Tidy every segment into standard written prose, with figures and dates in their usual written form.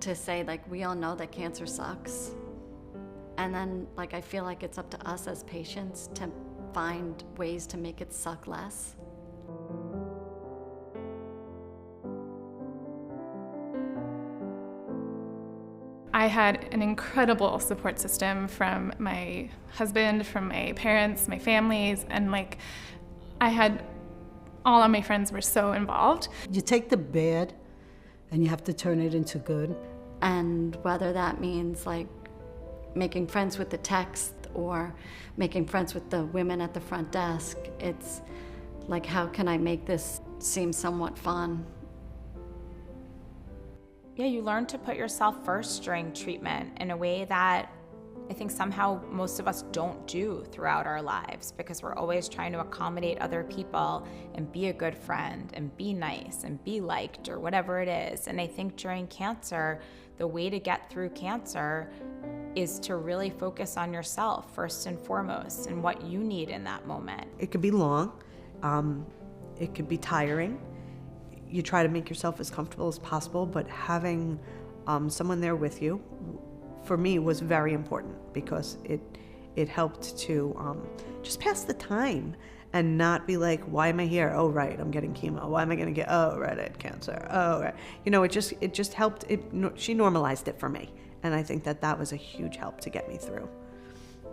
to say, like, we all know that cancer sucks. And then, like, I feel like it's up to us as patients to find ways to make it suck less. I had an incredible support system from my husband, from my parents, my families, and like I had all of my friends were so involved. You take the bad and you have to turn it into good. And whether that means like making friends with the text or making friends with the women at the front desk, it's like, how can I make this seem somewhat fun? Yeah, you learn to put yourself first during treatment in a way that I think somehow most of us don't do throughout our lives, because we're always trying to accommodate other people and be a good friend and be nice and be liked or whatever it is. And I think during cancer, the way to get through cancer is to really focus on yourself first and foremost and what you need in that moment. It could be long, it could be tiring. You try to make yourself as comfortable as possible, but having someone there with you, for me, was very important, because it helped to just pass the time and not be like, why am I here? Oh, right, I'm getting chemo. Why am I gonna get, oh, right, I had cancer. Oh, right. You know, it just helped, she normalized it for me. And I think that was a huge help to get me through.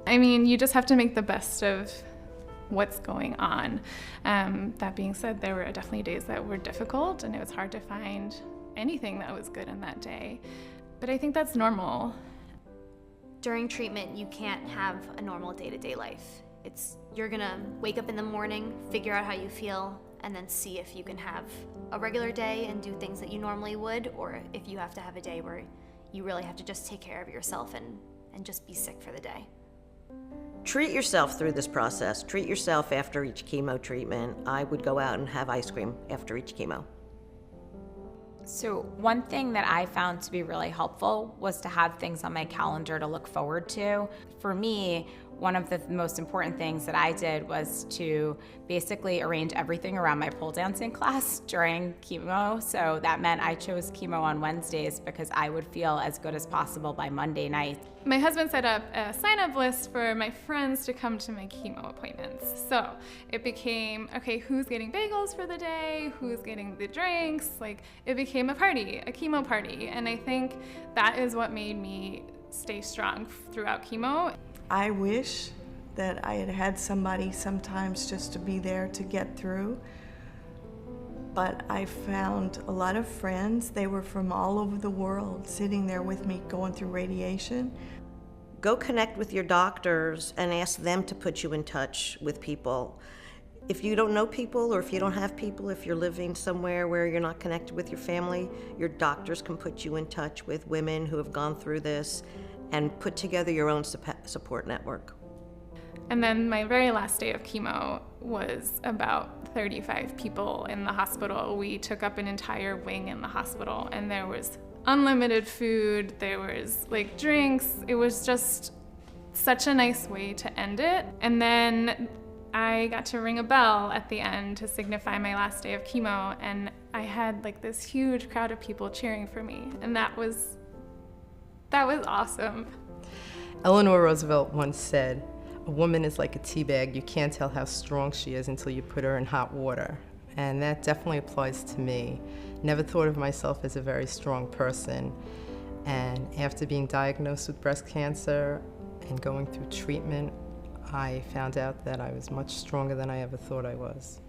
I mean, you just have to make the best of what's going on. That being said, there were definitely days that were difficult and it was hard to find anything that was good in that day. But I think that's normal. During treatment, you can't have a normal day-to-day life. You're gonna wake up in the morning, figure out how you feel, and then see if you can have a regular day and do things that you normally would, or if you have to have a day where you really have to just take care of yourself and just be sick for the day. Treat yourself through this process. Treat yourself after each chemo treatment. I would go out and have ice cream after each chemo. So one thing that I found to be really helpful was to have things on my calendar to look forward to. For me, one of the most important things that I did was to basically arrange everything around my pole dancing class during chemo. So that meant I chose chemo on Wednesdays because I would feel as good as possible by Monday night. My husband set up a sign-up list for my friends to come to my chemo appointments. So it became, okay, who's getting bagels for the day? Who's getting the drinks? Like, it became a party, a chemo party. And I think that is what made me stay strong throughout chemo. I wish that I had had somebody sometimes just to be there to get through. But I found a lot of friends. They were from all over the world sitting there with me going through radiation. Go connect with your doctors and ask them to put you in touch with people. If you don't know people, or if you don't have people, if you're living somewhere where you're not connected with your family, your doctors can put you in touch with women who have gone through this, and put together your own support network. And then my very last day of chemo was about 35 people in the hospital. We took up an entire wing in the hospital, and there was unlimited food, there was like drinks. It was just such a nice way to end it. And then I got to ring a bell at the end to signify my last day of chemo, and I had like this huge crowd of people cheering for me, and that was awesome. Eleanor Roosevelt once said, "A woman is like a tea bag. You can't tell how strong she is until you put her in hot water." And that definitely applies to me. Never thought of myself as a very strong person. And after being diagnosed with breast cancer and going through treatment, I found out that I was much stronger than I ever thought I was.